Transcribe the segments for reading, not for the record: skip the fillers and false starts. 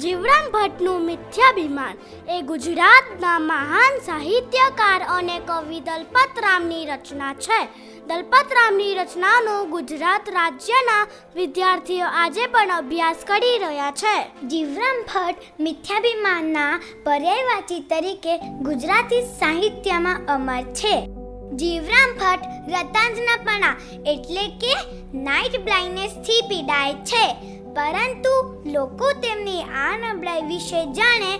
જીવરામ ભટ્ટનું મિથ્યાભિમાન એ ગુજરાતના મહાન સાહિત્યકાર અને કવિ દલપતરામની રચના છે. દલપતરામની રચનાનો ગુજરાત રાજ્યના વિદ્યાર્થીઓ આજે પણ અભ્યાસ કરી રહ્યા છે. જીવરામ ભટ્ટ મિથ્યાભિમાનના પર્યાયવાચી તરીકે ગુજરાતી સાહિત્યમાં અમર છે. જીવરામ ભટ્ટ રતાંજનાપણા એટલે કે નાઇટ બ્લાઇન્ડનેસથી પીડાય છે, પરંતુ લોકો તેમની આ નબળાઈ વિશે જાણે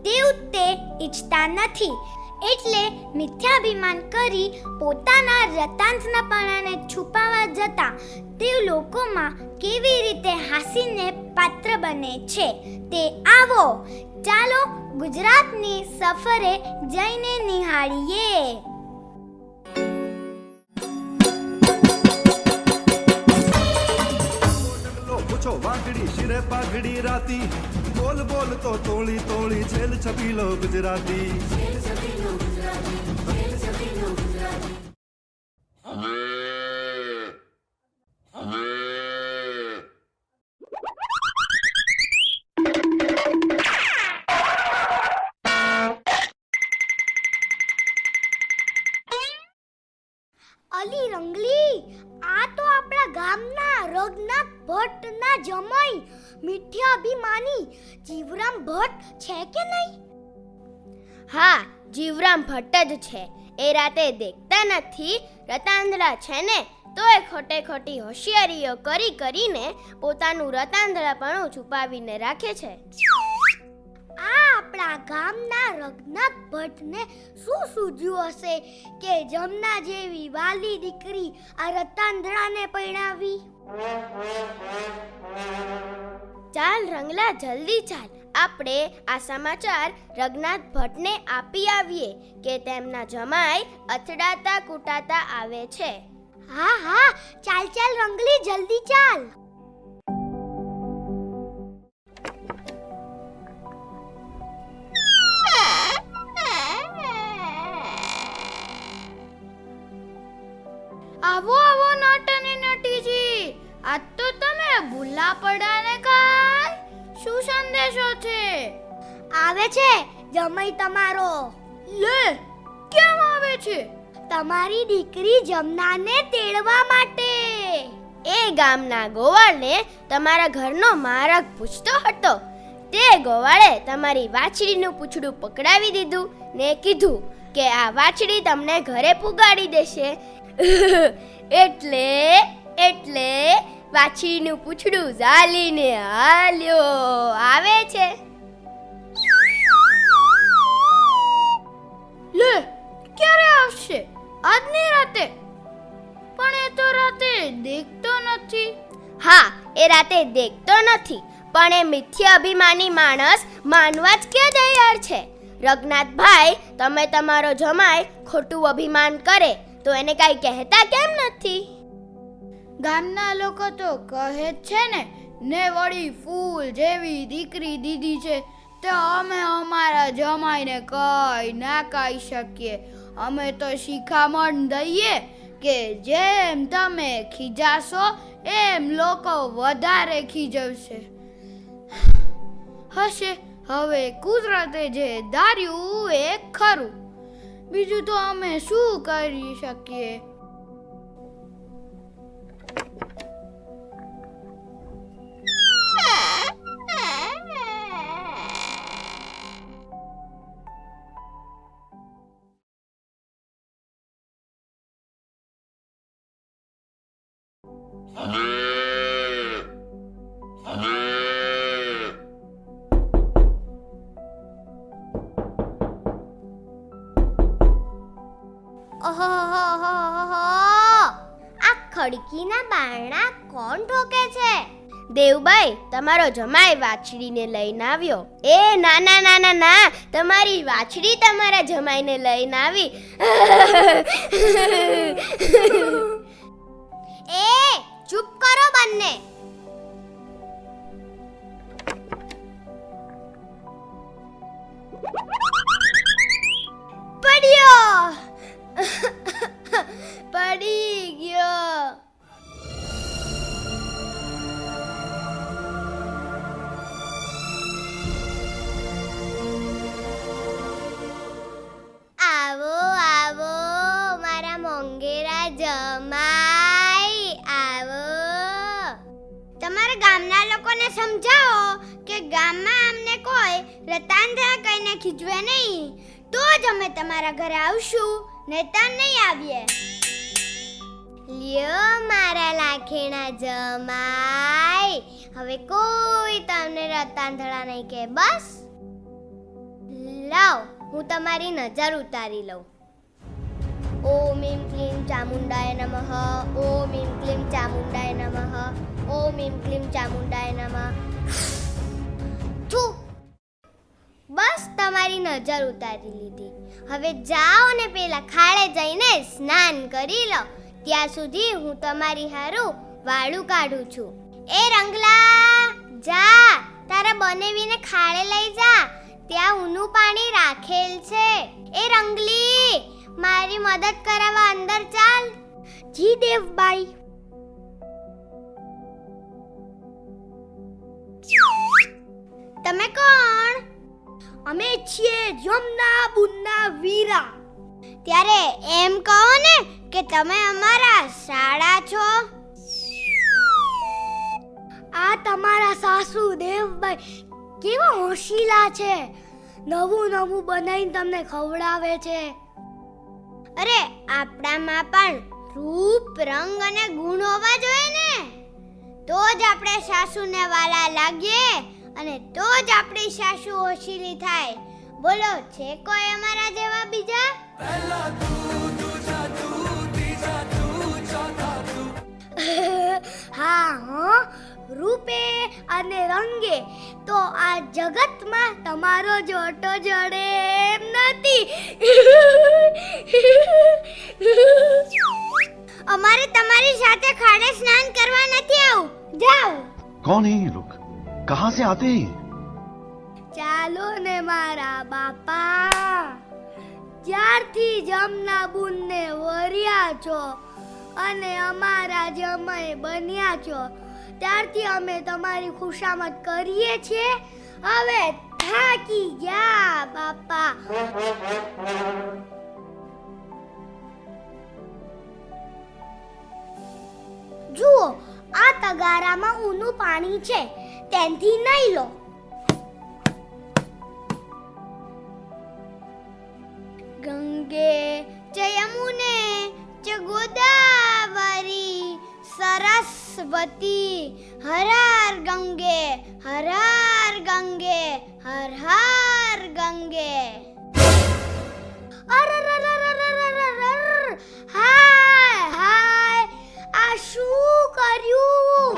તેવું તે ઈચ્છતા નથી. એટલે મિથ્યાભિમાન કરી પોતાના રતાંજનાપણાને છુપાવવા જતા તે લોકોમાં કેવી રીતે હાસ્યને પાત્ર બને છે તે આવો ચાલો ગુજરાતની સફરે જઈને નિહાળીએ. વાઘડી શિરે પાઘડી રાતી બોલ બોલ તો તોળી તોળી છેલ છબીલો ગુજરાતી. અલી રંગલી, આ તો આપણા ગામના રઘનાથ ભટ્ટના જમાઈ મિથ્યાભિમાની જીવરામ ભટ્ટ છે કે નહીં? હા, જીવરામ ભટ્ટ જ છે. એ રાતે દેખતા નથી, રતાંધળા છે ને, તો એ ખોટે ખોટી હોશિયારીઓ કરીને પોતાનું રતાંધળાપણું છુપાવીને રાખે છે. આ આપણા ગામના રઘનાથ ભટ્ટને શું સૂઝ્યું હશે કે જમના જેવી વાલી દીકરી આ રતાંધળાને પરણાવી? ચાલ રંગલા, જલ્દી ચાલ, આપણે આ સમાચાર રઘનાથ ભટ્ટને આપી આવીએ કે તેમના જમાઈ અથડાતા કૂટાતા આવે છે. હા હા, ચાલ ચાલ રંગલી, જલ્દી ચાલ. આવો આવો નટની નટીજી, આજ તો તમે ભૂલા પડાને કાય શું સંદેશો છે? આવે છે જમાઈ તમારો. લે, કેમ આવે છે? તમારી દીકરી જમનાને તેડવા માટે. એ ગામના ગોવાળને તમારા ઘરનો મારક પૂછતો હતો. તે ગોવાળે તમારી વાછડીનું પૂંછડું પકડાવી દીધું ને કીધું કે આ વાછડી તમને ઘરે પુગાડી દેશે. એટલે વાછડીનું પૂંછડું ઝાલીને હાલ્યો આવે છે. લે, ક્યારે આવશે? આજની રાતે? પણ એ તો રાતે દેખતો નથી. હા, એ રાતે દેખતો નથી, પણ એ મિથ્યા અભિમાની માણસ માનવા જ કે તૈયાર છે. રઘનાથભાઈ, તમે તમારો જમાઈ ખોટું અભિમાન કરે તો એને કાંઈ કહેતા કેમ નથી? ગામના લોકો તો કહે જ છે ને વળી ફૂલ જેવી દીકરી દીધી છે, તો અમે અમારા જમાઈને કઈ ના કહી શકીએ. અમે તો શિખામણ દઈએ કે જેમ તમે ખીજાશો એમ લોકો વધારે ખીજવશે. હશે, હવે કુદરતે જે ધાર્યું એ ખરું, બીજું તો અમે શું કરી શકીએ? આ ખડકીના બારણા કોણ ઠોકે છે? દેવબાઈ, તમારો જમાઈ વાછડીને લઈને આવ્યો. એ ના ના ના ના ના, તમારી વાછડી તમારા જમાઈને લઈને આવી. એ ચૂપ કરો બંને. પડ્યો પડી ગયો. તમારા ગામના લોકોને સમજાવો કે ગામમાં અમને કોઈ રતાંધા કહીને ખીજવે નહીં, તો જ અમે તમારા ઘરે આવશું, નહીતર નહીં આવીએ. લ્યો મારા લાખેણા જમાઈ, હવે કોઈ તમને રતાંધળા નહીં કે. બસ લાવ હું તમારી નજર ઉતારી લઉં. ઓમ ઈમ ક્લીમ ચામુંડાય નમઃ, ઓમ ઈમ ક્લીમ ચામુંડાય નમઃ, ઓમ ઈમ ક્લીમ ચામુંડાય નમઃ. થુ, બસ તમારી નજર ઉતારી લીધી. હવે જાઓ ને પેલા ખાડે જઈને સ્નાન કરી લો. ત્યાં સુધી હું તમારી હારું વાળું કાઢું છું. એ રંગલા, જા તારા બનેવીને ખાડે લઈ જા, ત્યાં ઊનું પાણી રાખેલ છે. એ રંગલી, મારી મદદ કરાવવા અંદર ચાલ. જી દેવબાઈ. તમે કોણ? અમે છીએ જમના બુનના વીરા. ત્યારે એમ કહો ને કે તમે અમારા શાળા છો. આ તમારા સાસુ દેવબાઈ કેવા હોશિયાર છે, નવું નવું બનાવીને તમને ખવડાવે છે. અરે આપણામાં પણ રૂપ, રંગ અને ગુણ હોવા જોઈએ ને, તો જ આપણે સાસુને વાલા લાગીએ અને તો જ આપણી સાસુ હોશિયારી થાય. બોલો, છે કોઈ અમારા જેવા બીજા? હા હો, રૂપે અને રંગે તો આ જગતમાં તમારો જોટો જડે એમ નથી. અમારે તમારી સાથે ખાડે સ્નાન કરવા નથી આવું. જાઓ. कौन है ये लोग, कहाँ से आते हैं? ચાલો ને મારા બાપા, જ્યારથી જમના બુનને વર્યા છો અને અમારા જમાઈ બન્યા છો, ત્યારથી અમે તમારી ખુશામત કરીએ છીએ. હવે થાકી ગયા બાપા. જુઓ, આ તગારામાં ઊનું પાણી છે, તેનથી નહીં લો. ગંગે ચ યમુને ચ ગોદાવરી સરસ્વતી હર હર ગંગે, હર હર ગંગે, હર હર ગંગે. હાય હાય, આ શું કર્યું?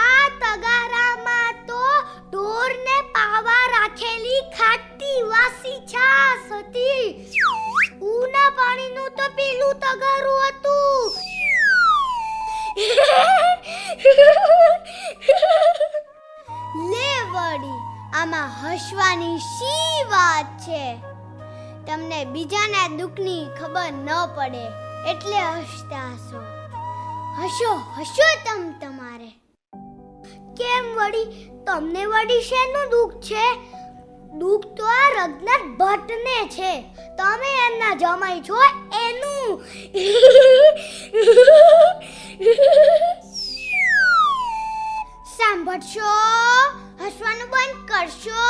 આ તગારામાં તો ઢોરને પાવા રાખેલી ખાટી વાસી છાસ હતી. ઊના પાણીનું તો પેલું તગારું હતું. લે વળી, આમાં હસવાની શી વાત છે? તમને બીજાના દુઃખની ખબર ન પડે એટલે હસતા હશો. હસો હસો તમારે. કેમ વળી, તમને વળી શેનું દુઃખ છે? દુઃખ તો આ રઘનાથ ભટ્ટને છે, તમે એમના જમાઈ છો એનું. સાંભળશો, હસવાનું બંધ કરશો.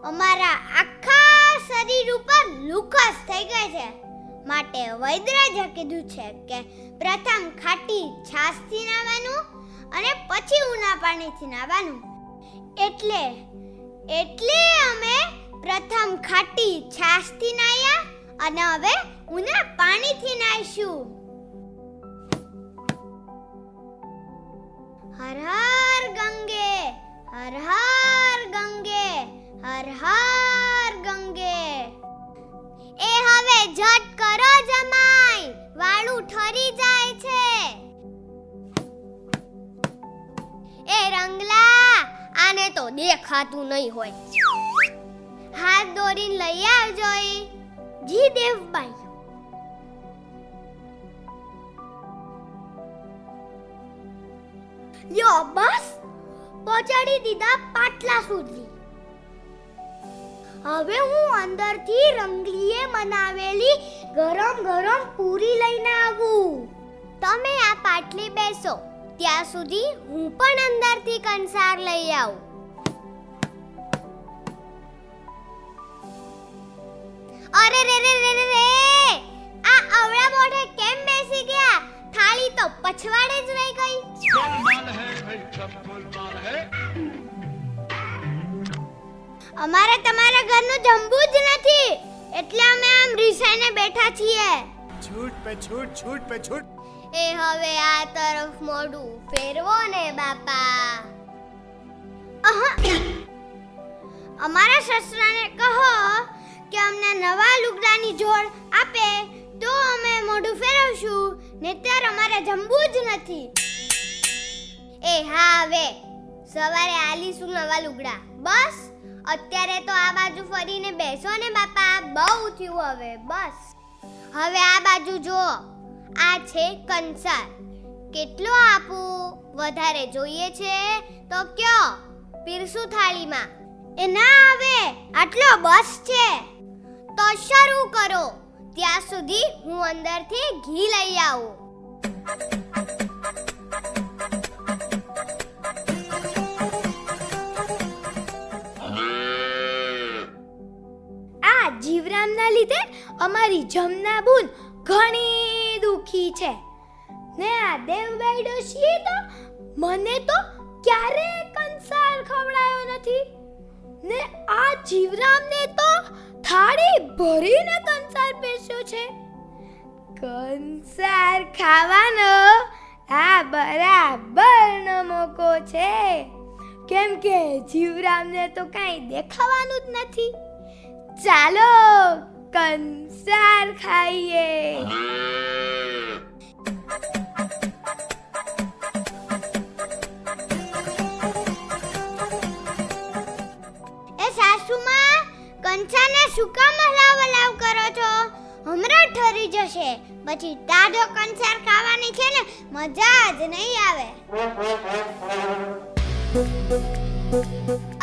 અમારા આખા શરીર ઉપર લુકસ થઈ ગઈ છે, માટે વૈદ્યરાજે કીધું છે કે પ્રથમ ખાટી છાશથી નાવાનું અને પછી ઊના પાણીથી નાવાનું. એટલે અમે પ્રથમ ખાટી છાશથી નાયા અને હવે ઊના પાણીથી નાઈશું. હર હર ગંગે, હર હર ગંગે, હર હર ગંગે. એ હવે ઝટ કરો જમાઈ, વાળું ઠરી જાય છે. એ રંગલા, આને તો દેખાતું નહીં હોય. હાથ દોરીને લઈ આવજો. જી દેવબાઈ. લ્યો બસ, પહોંચાડી દીધા પાટલા સુધી. હવે હું અંદરથી રંગલીએ બનાવેલી ગરમ ગરમ પૂરી લઈને આવું. તમે આ પાટલી બેસો, ત્યાં સુધી હું પણ અંદરથી કંસાર લઈ આવું. અરે રે રે રે રે રે, આ અવળા મોઢે કેમ બેસી ગયા? થાળી તો પછવાડે જ રહી ગઈ. અમારે તમારા ઘરનું જમવું જ નથી, એટલે અમે આમ રીસાઈને બેઠા છીએ. छूट पे छूट, छूट पे छूट. એ હવે આ તરફ મોઢું ફેરવો ને બાપા. અમારા સસરાને કહો કે અમને નવા લુગડાની જોડ આપે તો અમે મોઢું ફેરવશું, નહીંતર અમારે જમવું જ નથી. એ હા, હવે સવારે આલીશું નવા લુગડા. બસ અત્યારે તો આ બાજુ ફરીને બેસો ને બાપા, બહુ થયું હવે. બસ હવે આ બાજુ જુઓ, આ છે કંસાર. કેટલો આપું? વધારે જોઈએ છે તો કયો, પીરસું થાળીમાં? એ ના આવે, આટલો બસ છે. તો શરૂ કરો, ત્યાં સુધી હું અંદરથી ઘી લઈ આવું. આ જીવરામના લીધે અમારી જમના બુન ઘણી દુખી છે ને આ દેવબાઈ ડોશીએ તો મને તો ક્યારે કંસાર ખવડાયો નથી ને આ જીવરામને તો થાળી ભરીને કંસાર પીરસ્યો છે. કંસાર ખાવાનો આ બરાબરનો મોકો છે, કેમ કે જીવરામને તો કાંઈ દેખાવાનું જ નથી. ચાલો કંસાર ખાઈએ. એ સાસુમાં, કંસારને શું કામ હલાવ કરો છો? હમણાં ઠરી જશે, પછી તાજો કંસાર ખાવાની છે ને, મજા જ નહીં આવે.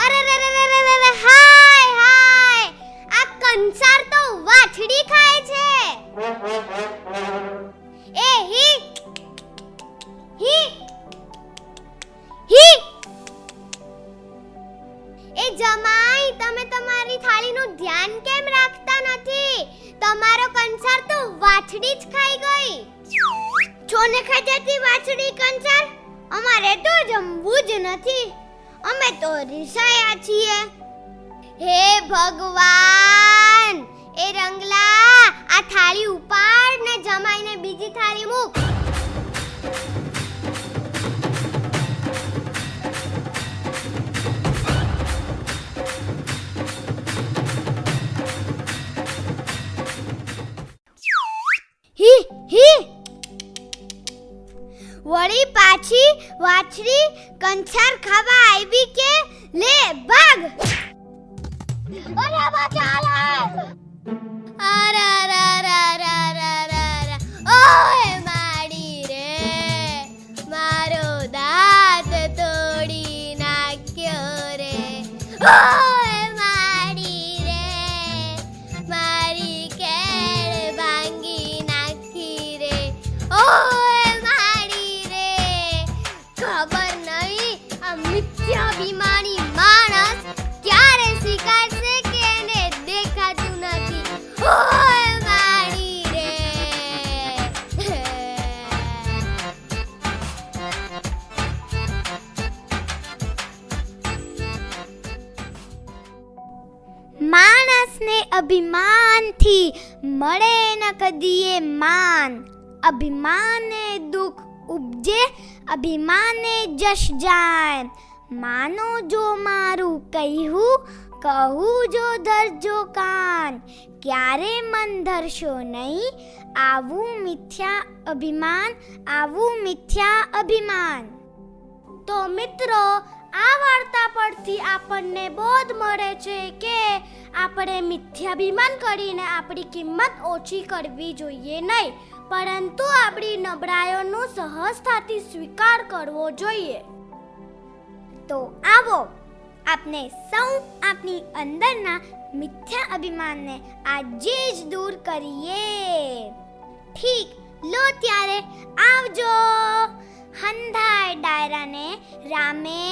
અરે રે રે રે રે રે, હાય હાય, આ કંસાર તો વાછડી ખાય છે. એ હી હી હી. એ જમાઈ, તમે તમારી થાળીનું ધ્યાન કેમ રાખતા નથી? તમારો કંસાર તો વાછડી જ ખાઈ ગઈ. છોને ખાઈ જતી વાછડી કંસાર? અમારે તો જમવું જ નથી, અમે તો રીસાયા છીએ. હે ભગવાન, એ રંગલા, આ થાળી ઉપાડ ને જમાઈને બીજી થાળી મૂક. હી હી. વળી પાછી વાછડી કંસાર ખાવા આવી કે? લે ભાગ. અરે બચાલા. અરે ઓય માડી રે, મારો દાંત તોડી નાખ્યો રે. ઓય માડી રે, મારી કેળ ભાંગી નાખી રે. ઓય માડી રે, ખબર નહીં આ મિથ્યાભિમાની માણસ ક્યારે સ્વીકારશે કે એને દેખાતું નથી. ઓય માડી રે. માણસને અભિમાનથી મળે ન કદીએ માન. અભિમાને દુઃખ ઉપજે, અભિમાને જશ જાય. માનો જો મારું કહ્યું, કહું જો ધરજો કાન. ક્યારે મન ધરશો નહીં, આવું મિથ્યા અભિમાન, આવું મિથ્યા અભિમાન. તો મિત્રો, આ વાર્તા પરથી આપણને બોધ મળે છે કે આપણે મિથ્યાભિમાન કરીને આપણી કિંમત ઓછી કરવી જોઈએ નહીં, પરંતુ આપણી નબળાઈઓનો સહજતાથી સ્વીકાર કરવો જોઈએ. તો આવો આપણે સૌ આપણી અંદરના મિથ્યા અભિમાનને આજે જ દૂર કરીએ. ઠીક, લો ત્યારે આવજો. આવજો. હંધાય ડાયરાને રામે